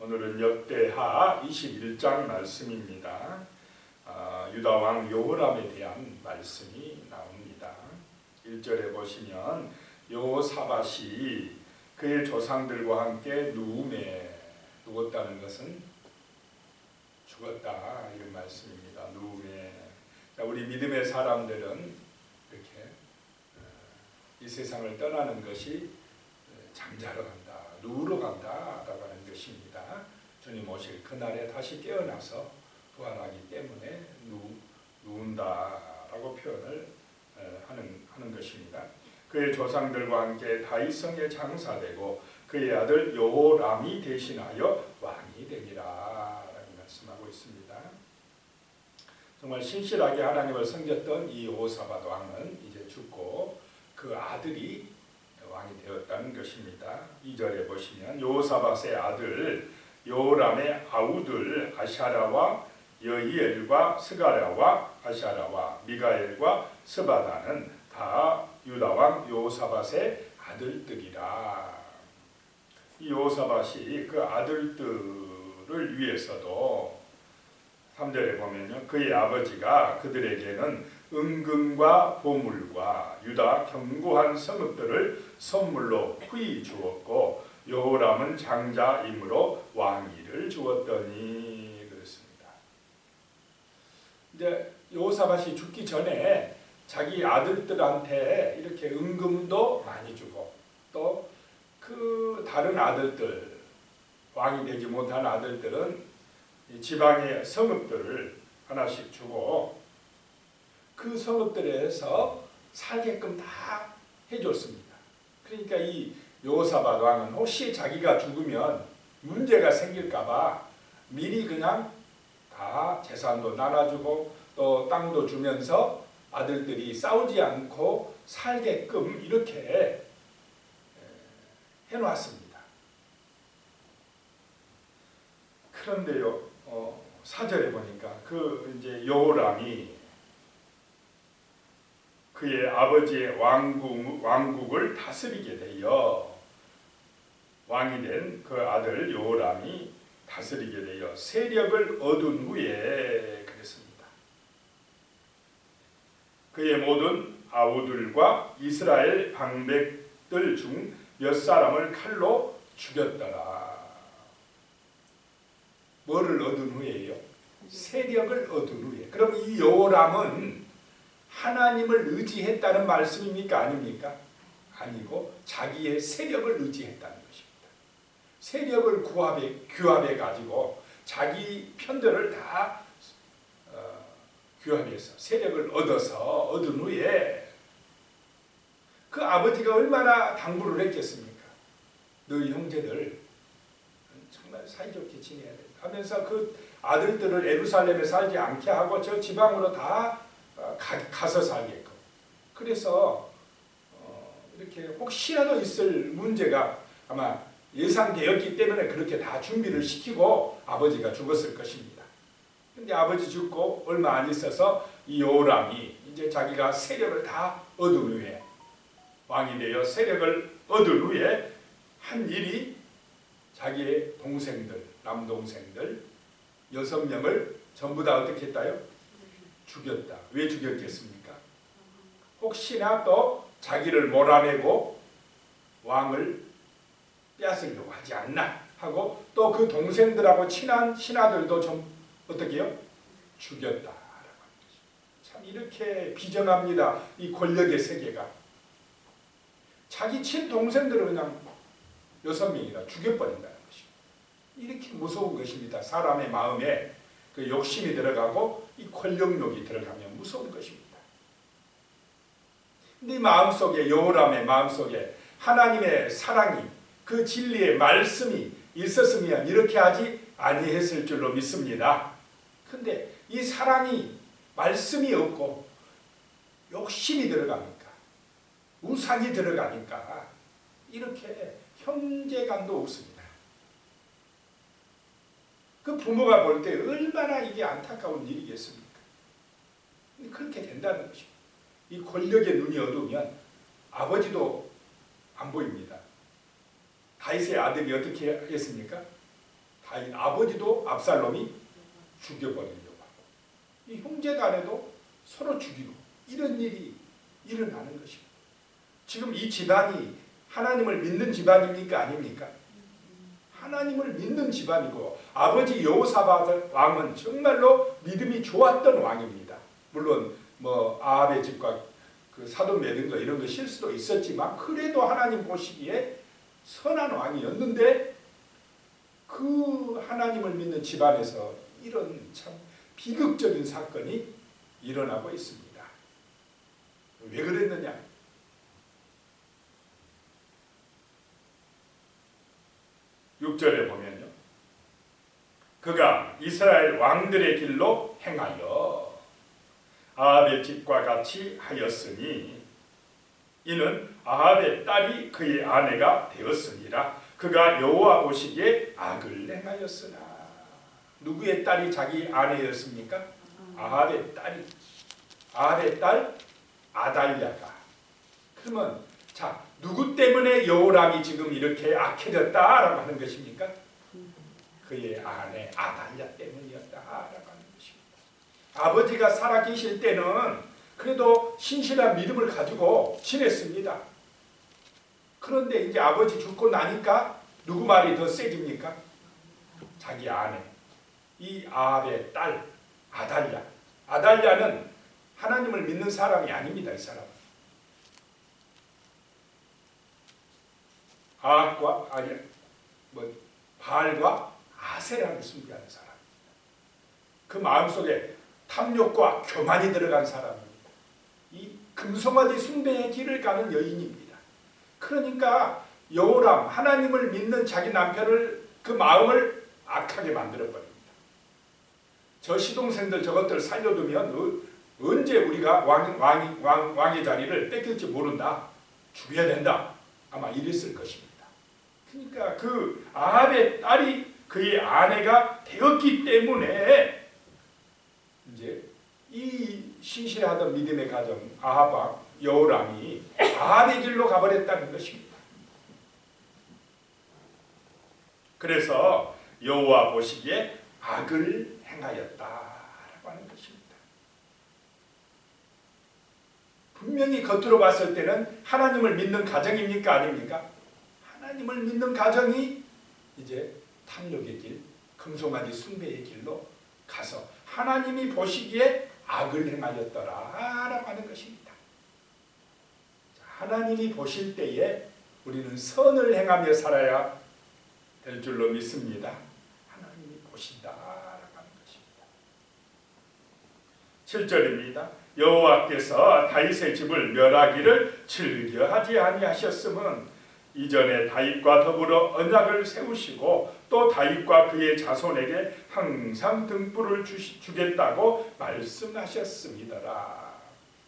오늘은 역대하 21장 말씀입니다. 유다왕 여호람에 대한 말씀이 나옵니다. 1절에 보시면 여호사밧이 그의 조상들과 함께 누움에 누웠다는 것은 죽었다, 이런 말씀입니다. 누움에. 우리 믿음의 사람들은 이렇게 이 세상을 떠나는 것이 잠자러 간다, 누우러 간다라고 하는 것입니다. 주님 오실 그날에 다시 깨어나서 부활하기 때문에 누운다라고 표현을 하는 것입니다. 그의 조상들과 함께 다윗성에 장사되고 그의 아들 여호람이 대신하여 왕이 되니라 라고 말씀하고 있습니다. 정말 신실하게 하나님을 섬겼던 이 여호사밧 왕은 이제 죽고 그 아들이 왕이 되었다는 것입니다. 2절에 보시면 여호사밧의 아들 여호람의 아우들 아샤라와 여히엘과 스가랴와 아샤라와 미가엘과 스바다는 다 유다왕 여호사밧의 아들들이라. 이 여호사밧이 그 아들들을 위해서도 3절에 보면요, 그의 아버지가 그들에게는 은금과 보물과 유다 견고한 성읍들을 선물로 후히 주었고 여호람은 장자이므로 왕위를 주었더니 그랬습니다. 이제 여호사밧이 죽기 전에 자기 아들들한테 이렇게 은금도 많이 주고 또 그 다른 아들들, 왕이 되지 못한 아들들은 지방의 성읍들을 하나씩 주고 그 성읍들에서 살게끔 다 해줬습니다. 그러니까 이 여호사밧 왕은 혹시 자기가 죽으면 문제가 생길까봐 미리 그냥 다 재산도 나눠주고 또 땅도 주면서 아들들이 싸우지 않고 살게끔 이렇게 해놓았습니다. 그런데요, 4절에 보니까 그 이제 여호람이 그의 아버지의 왕국을 다스리게 되어 왕이 된 그 아들 여호람이 다스리게 되어 세력을 얻은 후에 그랬습니다. 그의 모든 아우들과 이스라엘 방백들 중 몇 사람을 칼로 죽였더라. 뭐를 얻은 후에요? 세력을 얻은 후에. 그럼 이 여호람은 하나님을 의지했다는 말씀입니까? 아닙니까? 아니고 자기의 세력을 의지했다는 것입니다. 세력을 규합해 가지고 자기 편들을 다 규합해서 세력을 얻은 후에 그 아버지가 얼마나 당부를 했겠습니까? 너희 형제들 정말 사이좋게 지내야 된다 하면서 그 아들들을 예루살렘에 살지 않게 하고 저 지방으로 다 가서 살게끔. 그래서 이렇게 혹시라도 있을 문제가 아마 예상되었기 때문에 그렇게 다 준비를 시키고 아버지가 죽었을 것입니다. 근데 아버지 죽고 얼마 안 있어서 이 여호람이 이제 자기가 세력을 다 얻은 후에 왕이 되어 세력을 얻은 후에 한 일이 자기의 동생들, 남동생들 6명을 전부 다 어떻게 했다요? 죽였다. 왜 죽였겠습니까? 혹시나 또 자기를 몰아내고 왕을 빼앗으려고 하지 않나 하고 또 그 동생들하고 친한 신하들도 좀 어떻게 해요? 죽였다라고 하는 것입니다. 참 이렇게 비정합니다. 이 권력의 세계가. 자기 친동생들을 그냥 6명이나 죽여버린다는 것입니다. 이렇게 무서운 것입니다. 사람의 마음에 그 욕심이 들어가고 이 권력욕이 들어가면 무서운 것입니다. 근데 이 마음속에 여호람의 마음속에 하나님의 사랑이 그 진리의 말씀이 있었으면 이렇게 하지 아니했을 줄로 믿습니다. 근데 이 사랑이 말씀이 없고 욕심이 들어가니까 우상이 들어가니까 이렇게 형제간도 없습니다. 그 부모가 볼 때 얼마나 이게 안타까운 일이겠습니까? 그렇게 된다는 것입니다. 이 권력의 눈이 어두우면 아버지도 안 보입니다. 다윗의 아들이 어떻게 했습니까? 다윗 아버지도 압살롬이 죽여버리려고 하고 이 형제 간에도 서로 죽이고 이런 일이 일어나는 것입니다. 지금 이 집안이 하나님을 믿는 집안입니까? 아닙니까? 하나님을 믿는 집안이고 아버지 여호사밧 왕은 정말로 믿음이 좋았던 왕입니다. 물론 뭐 아합의 집과 그 사돈 맺은 거 이런 거 실수도 있었지만 그래도 하나님 보시기에 선한 왕이었는데 그 하나님을 믿는 집안에서 이런 참 비극적인 사건이 일어나고 있습니다. 왜 그랬느냐? 6절에 보면요. 그가 이스라엘 왕들의 길로 행하여 아합의 집과 같이 하였으니 이는 아합의 딸이 그의 아내가 되었으니라. 그가 여호와 보시기에 악을 행하였으나 누구의 딸이 자기 아내였습니까? 아합의 딸이 아합의 딸 아달랴가. 그러면 자 누구 때문에 여호람이 지금 이렇게 악해졌다라고 하는 것입니까? 그의 아내 아달랴 때문이었다라고 하는 것입니다. 아버지가 살아계실 때는 그래도 신실한 믿음을 가지고 지냈습니다. 그런데 이제 아버지 죽고 나니까 누구 말이 더 세집니까? 자기 아내, 이 아합의 딸 아달랴. 아달랴는 하나님을 믿는 사람이 아닙니다. 이 사람은 아합과 바알과 아세라를 숭배하는 사람입니다. 그 마음속에 탐욕과 교만이 들어간 사람입니다. 이 금송아지 숭배의 길을 가는 여인입니다. 그러니까 여호람 하나님을 믿는 자기 남편을 그 마음을 악하게 만들어 버립니다. 저 시동생들 저것들 살려두면 언제 우리가 왕의 자리를 뺏길지 모른다. 죽여야 된다. 아마 이랬을 것입니다. 그러니까 그 아합의 딸이 그의 아내가 되었기 때문에 이제 이 신실하던 믿음의 가정 아합 여호람이 아합의 길로 가버렸다는 것입니다. 그래서 여호와 보시기에 악을 행하였다라고 하는 것입니다. 분명히 겉으로 봤을 때는 하나님을 믿는 가정입니까? 아닙니까? 하나님을 믿는 가정이 이제 탐욕의 길, 금송아지 숭배의 길로 가서 하나님이 보시기에 악을 행하였더라라고 하는 것입니다. 하나님이 보실 때에 우리는 선을 행하며 살아야 될 줄로 믿습니다. 하나님이 보신다라고 하는 것입니다. 7절입니다. 여호와께서 다윗의 집을 멸하기를 즐겨하지 아니하셨음은 이전에 다윗과 더불어 언약을 세우시고 또 다윗과 그의 자손에게 항상 등불을 주겠다고 말씀하셨습니다라.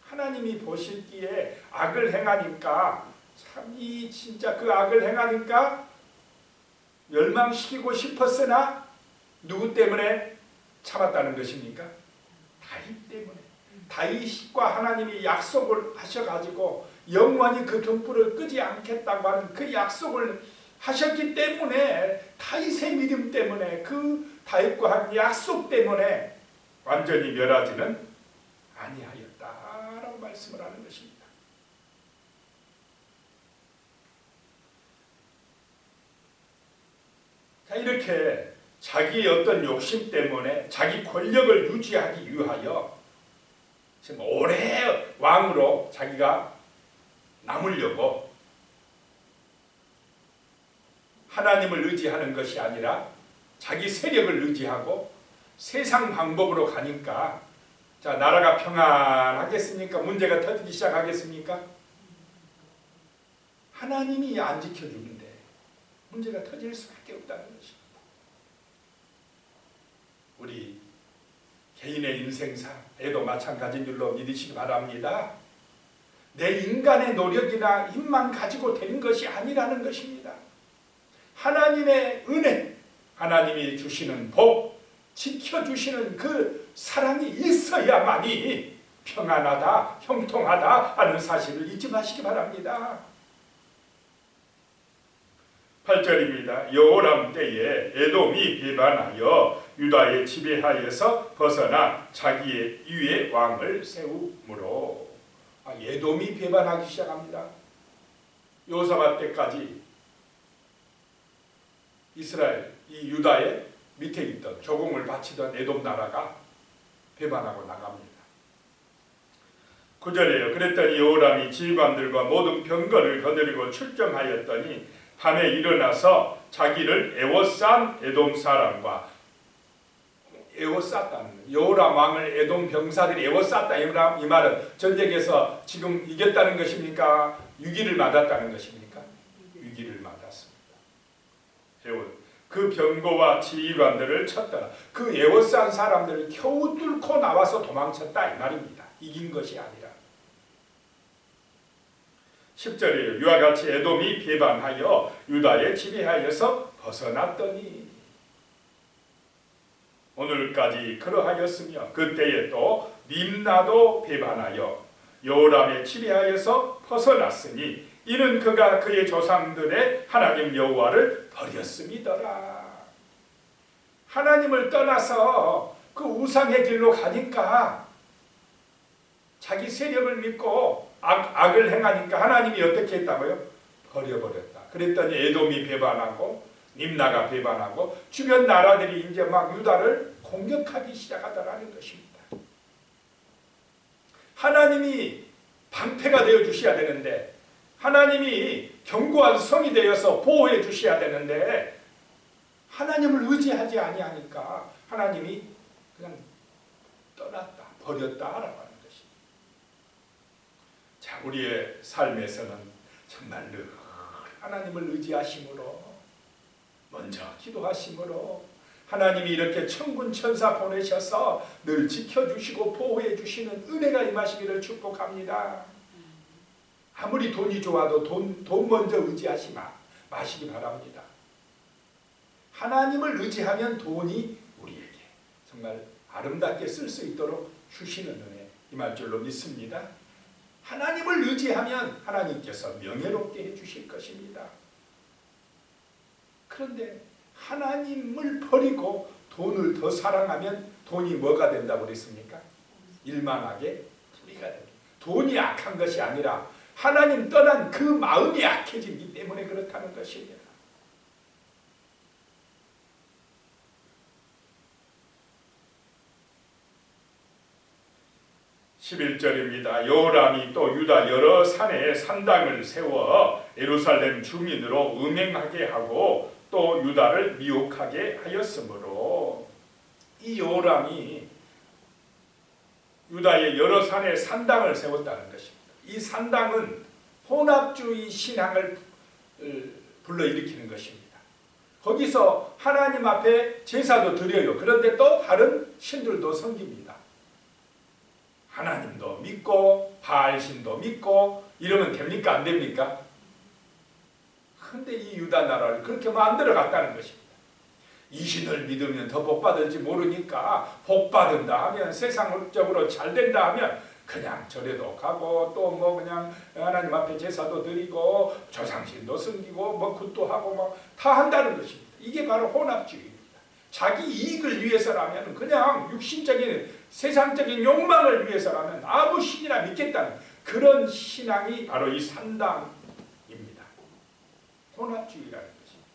하나님이 보시기에 악을 행하니까 참 이 진짜 그 악을 행하니까 멸망시키고 싶었으나 누구 때문에 참았다는 것입니까? 다윗 때문에. 다윗과 하나님이 약속을 하셔가지고 영원히 그 등불을 끄지 않겠다고 하는 그 약속을 하셨기 때문에 다윗의 믿음 때문에 그 다윗과 한 약속 때문에 완전히 멸하지는 아니하였다라고 말씀을 하는 것입니다. 자, 이렇게 자기의 어떤 욕심 때문에 자기 권력을 유지하기 위하여 지금 오래 왕으로 자기가 남으려고 하나님을 의지하는 것이 아니라 자기 세력을 의지하고 세상 방법으로 가니까 자 나라가 평안하겠습니까? 문제가 터지기 시작하겠습니까? 하나님이 안 지켜주는데 문제가 터질 수밖에 없다는 것입니다. 우리 개인의 인생사에도 마찬가지인 줄로 믿으시기 바랍니다. 내 인간의 노력이나 힘만 가지고 되는 것이 아니라는 것입니다. 하나님의 은혜, 하나님이 주시는 복, 지켜주시는 그 사랑이 있어야만이 평안하다, 형통하다 하는 사실을 잊지 마시기 바랍니다. 8절입니다. 여호람 때에 에돔이 배반하여 유다의 지배하에서 벗어나 자기의 위에 왕을 세우므로. 에돔이 배반하기 시작합니다. 여호사밧 때까지 이스라엘, 이 유다의 밑에 있던 조공을 바치던 에돔 나라가 배반하고 나갑니다. 9절에요. 그랬더니 여호람이 지휘관들과 모든 병거를 거느리고 출정하였더니 밤에 일어나서 자기를 에워싼 에돔 사람과, 에워쌌다는 거예요. 여호람 왕을 에돔 병사들이 에워쌌다, 이 말은 전쟁에서 지금 이겼다는 것입니까? 위기를 맞았다는 것입니까? 위기를 맞았습니다. 그 병거와 지휘관들을 쳤더라. 그 에워싼 사람들을 겨우 뚫고 나와서 도망쳤다, 이 말입니다. 이긴 것이 아니라. 10절이에요. 이와 같이 에돔이 배반하여 유다의 지배하에서 벗어났더니 오늘까지 그러하였으며 그때에 또 림나도 배반하여 여호람의 지배하에서 벗어났으니 이는 그가 그의 조상들의 하나님 여호와를 버렸음이더라. 하나님을 떠나서 그 우상의 길로 가니까 자기 세력을 믿고 악을 행하니까 하나님이 어떻게 했다고요? 버려버렸다. 그랬더니 에돔이 배반하고 림나가 배반하고 주변 나라들이 이제 막 유다를 공격하기 시작하더라는 것입니다. 하나님이 방패가 되어 주셔야 되는데, 하나님이 견고한 성이 되어서 보호해 주셔야 되는데 하나님을 의지하지 아니하니까 하나님이 그냥 떠났다, 버렸다라고 하는 것입니다. 자, 우리의 삶에서는 정말 늘 하나님을 의지하심으로, 먼저 기도하심으로, 하나님이 이렇게 천군 천사 보내셔서 늘 지켜주시고 보호해 주시는 은혜가 임하시기를 축복합니다. 아무리 돈이 좋아도 돈 먼저 의지하지 마시기 바랍니다. 하나님을 의지하면 돈이 우리에게 정말 아름답게 쓸 수 있도록 주시는 은혜 임할 줄로 믿습니다. 하나님을 의지하면 하나님께서 명예롭게 해주실 것입니다. 그런데 하나님을 버리고 돈을 더 사랑하면 돈이 뭐가 된다고 그랬습니까? 일만하게 불의가 됩니다. 돈이 악한 것이 아니라 하나님 떠난 그 마음이 약해지기 때문에 그렇다는 것입니다. (11절입니다) 여호람이 또 유다 여러 산에 산당을 세워 예루살렘 주민으로 음행하게 하고 또 유다를 미혹하게 하였으므로, 이 여호람이 유다의 여러 산에 산당을 세웠다는 것입니다. 이 산당은 혼합주의 신앙을 불러일으키는 것입니다. 거기서 하나님 앞에 제사도 드려요. 그런데 또 다른 신들도 섬깁니다. 하나님도 믿고 바알신도 믿고 이러면 됩니까? 안 됩니까? 그런데 이 유다 나라를 그렇게 만들어 갔다는 것입니다. 이 신을 믿으면 더 복받을지 모르니까 복받은다 하면, 세상적으로 잘 된다 하면 그냥 절에도 가고 또 뭐 그냥 하나님 앞에 제사도 드리고 조상신도 섬기고 뭐 굿도 하고 뭐 다 한다는 것입니다. 이게 바로 혼합주의입니다. 자기 이익을 위해서라면, 그냥 육신적인 세상적인 욕망을 위해서라면 아무 신이나 믿겠다는 그런 신앙이 바로 이 산당입니다. 혼합주의라는 것입니다.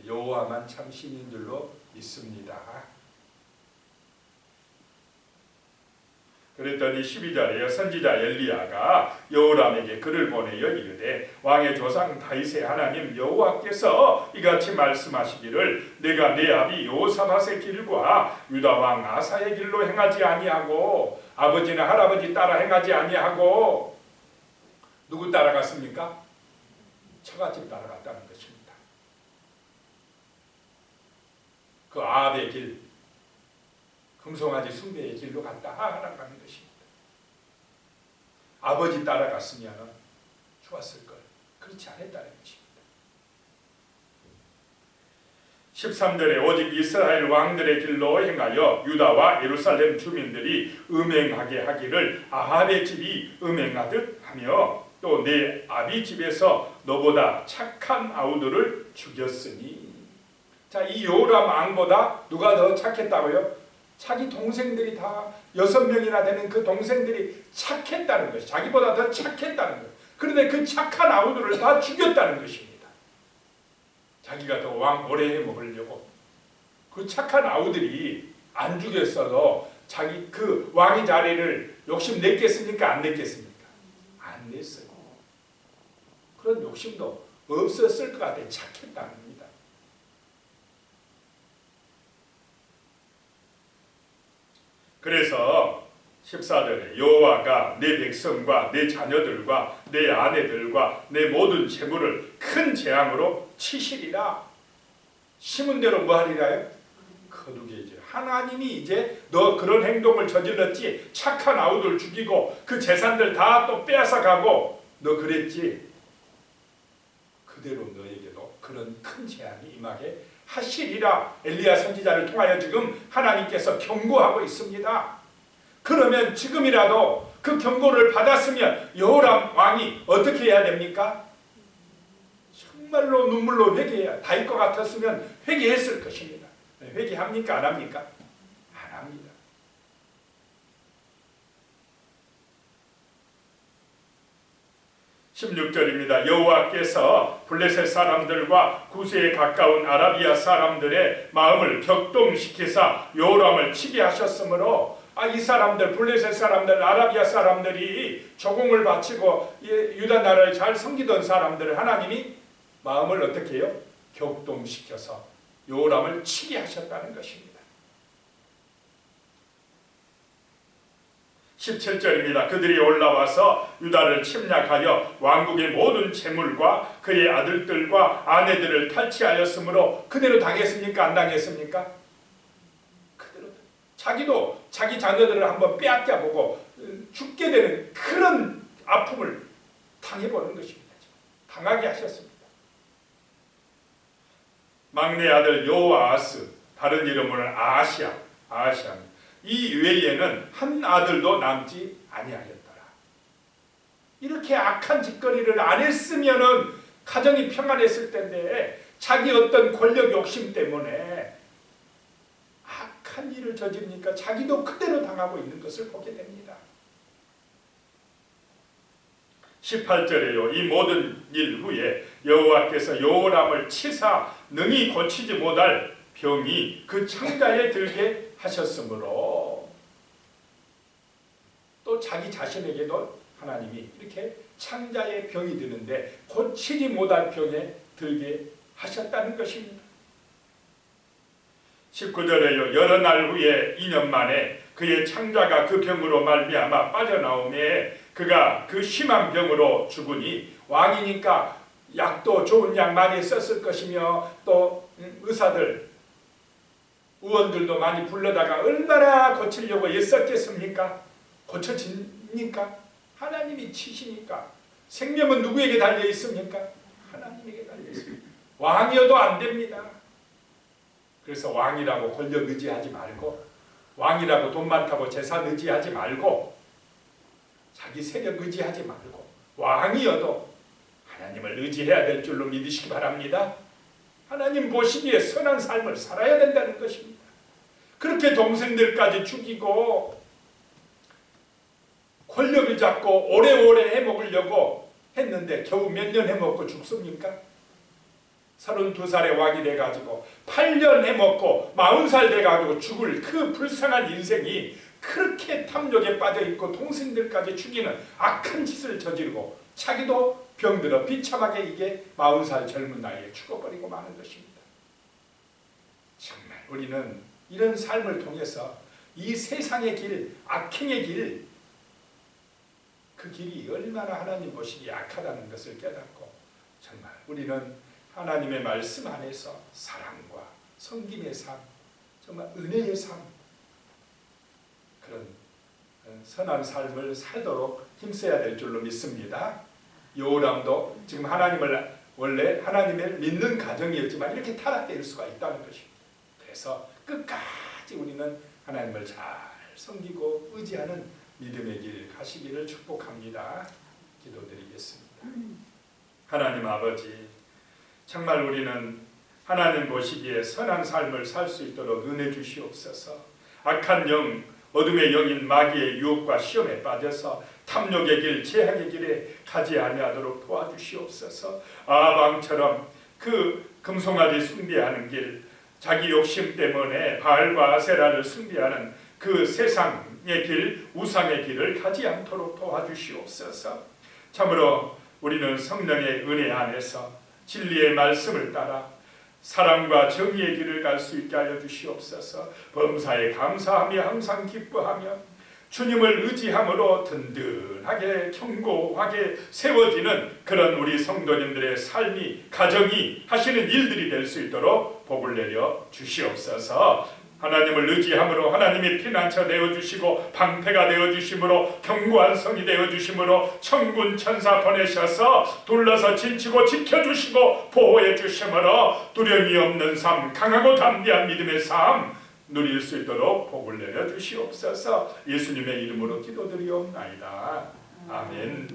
여호와만 참 신인 줄로 믿습니다. 그랬더니 12절에 선지자 엘리야가 여호람에게 글을 보내어 이르되 왕의 조상 다윗의 하나님 여호와께서 이같이 말씀하시기를 내가 내 아비 여호사밧의 길과 유다 왕 아사의 길로 행하지 아니하고 아버지나 할아버지 따라 행하지 아니하고, 누구 따라갔습니까? 처갓집 따라갔다는 것입니다. 그 아합의 길, 금송아지 숭배의 길로 갔다 하라는 것입니다. 아버지 따라갔으면 좋았을 걸. 그렇지 않았다는 것입니다. 13절에 오직 이스라엘 왕들의 길로 행하여 유다와 예루살렘 주민들이 음행하게 하기를 아합의 집이 음행하듯 하며 또 내 아비 집에서 너보다 착한 아우들을 죽였으니. 자, 이 요람 왕보다 누가 더 착했다고요? 자기 동생들이 다 6명이나 되는 그 동생들이 착했다는 것이, 자기보다 더 착했다는 것. 그런데 그 착한 아우들을 다 죽였다는 것입니다. 자기가 더 왕 오래 해먹으려고. 그 착한 아우들이 안 죽였어도 자기 그 왕의 자리를 욕심 냈겠습니까? 안 냈겠습니까? 안 냈어요. 그런 욕심도 없었을 것 같아요. 착했다는 겁니다. 그래서 14절에 여호와가 내 백성과 내 자녀들과 내 아내들과 내 모든 재물을 큰 재앙으로 치시리라. 심은 대로 뭐 하리라요? 거두게죠. 하나님이 이제 너 그런 행동을 저질렀지, 착한 아우들 죽이고 그 재산들 다 또 빼앗아 가고 너 그랬지, 그대로 너에게도 그런 큰 재앙이 임하게 하시리라. 엘리야 선지자를 통하여 지금 하나님께서 경고하고 있습니다. 그러면 지금이라도 그 경고를 받았으면 여호람 왕이 어떻게 해야 됩니까? 정말로 눈물로 회개해야, 다윗 것 같았으면 회개했을 것입니다. 회개합니까? 안 합니까? 안 합니다. (16절입니다) 여호와께서 블레셋 사람들과 구세에 가까운 아라비아 사람들의 마음을 격동시키사 요람을 치게 하셨으므로, 이 사람들, 블레셋 사람들, 아라비아 사람들이 조공을 바치고 유다 나라를 잘 섬기던 사람들을 하나님이 마음을 어떻게 해요? 격동시켜서 요람을 치게 하셨다는 것입니다. 17절입니다. 그들이 올라와서 유다를 침략하여 왕국의 모든 재물과 그의 아들들과 아내들을 탈취하였으므로 그대로 당했습니까? 안 당했습니까? 그대로. 자기도 자기 자녀들을 한번 빼앗겨 보고 죽게 되는 그런 아픔을 당해보는 것입니다. 당하게 하셨습니다. 막내 아들 여호아스, 다른 이름으로는 아하시아입니다. 이 외에는 한 아들도 남지 아니하였더라. 이렇게 악한 짓거리를 안 했으면은 가정이 평안했을 텐데, 자기 어떤 권력 욕심 때문에 악한 일을 저지르니까 자기도 그대로 당하고 있는 것을 보게 됩니다. 18절에요. 이 모든 일 후에 여호와께서 여호람을 치사 능히 고치지 못할 병이 그 창자에 들게 하셨으므로, 또 자기 자신에게도 하나님이 이렇게 창자에 병이 드는데 고치지 못할 병에 들게 하셨다는 것입니다. 19절에요. 여러 날 후에 2년 만에 그의 창자가 그 병으로 말미암아 빠져나오매 그가 그 심한 병으로 죽으니, 왕이니까 약도 좋은 약 많이 썼을 것이며 또 의사들, 의원들도 많이 불러다가 얼마나 고치려고 애썼겠습니까? 고쳐집니까? 하나님이 치시니까. 생명은 누구에게 달려 있습니까? 하나님에게 달려 있습니다. 왕이어도 안 됩니다. 그래서 왕이라고 권력 의지하지 말고, 왕이라고 돈 많다고 재산 의지하지 말고, 자기 세력 의지하지 말고, 왕이어도 하나님을 의지해야 될 줄로 믿으시기 바랍니다. 하나님 보시기에 선한 삶을 살아야 된다는 것입니다. 그렇게 동생들까지 죽이고 권력을 잡고 오래오래 해먹으려고 했는데 겨우 몇 년 해먹고 죽습니까? 32살에 왕이 돼가지고 8년 해먹고 40살 돼가지고 죽을 그 불쌍한 인생이 그렇게 탐욕에 빠져있고 동생들까지 죽이는 악한 짓을 저지르고 자기도 병들어 비참하게 이게 40살 젊은 나이에 죽어버리고 마는 것입니다. 정말 우리는 이런 삶을 통해서 이 세상의 길, 악행의 길, 그 길이 얼마나 하나님 보시기에 악하다는 것을 깨닫고, 정말 우리는 하나님의 말씀 안에서 사랑과 섬김의 삶, 정말 은혜의 삶, 그런 선한 삶을 살도록 힘써야 될 줄로 믿습니다. 여호람도 지금 하나님을, 원래 하나님을 믿는 가정이었지만 이렇게 타락될 수가 있다는 것입니다. 그래서 끝까지 우리는 하나님을 잘 섬기고 의지하는 믿음의 길 가시기를 축복합니다. 기도드리겠습니다. 하나님 아버지, 정말 우리는 하나님 보시기에 선한 삶을 살 수 있도록 은혜 주시옵소서. 악한 영, 어둠의 영인 마귀의 유혹과 시험에 빠져서 탐욕의 길, 죄악의 길에 가지 아니하도록 도와주시옵소서. 아방처럼 그 금송아지 숭배하는 길, 자기 욕심 때문에 바알과 아세라를 숭배하는 그 세상의 길, 우상의 길을 가지 않도록 도와주시옵소서. 참으로 우리는 성령의 은혜 안에서 진리의 말씀을 따라 사랑과 정의의 길을 갈 수 있게 하여 주시옵소서. 범사에 감사하며 항상 기뻐하며 주님을 의지함으로 든든하게 견고하게 세워지는 그런 우리 성도님들의 삶이, 가정이 하시는 일들이 될 수 있도록 복을 내려 주시옵소서. 하나님을 의지함으로 하나님이 피난처 되어주시고 방패가 되어주심으로 견고한 성이 되어주심으로 천군 천사 보내셔서 둘러서 진치고 지켜주시고 보호해 주심으로 두려움이 없는 삶, 강하고 담대한 믿음의 삶 누릴 수 있도록 복을 내려 주시옵소서. 예수님의 이름으로 기도드리옵나이다. 아멘.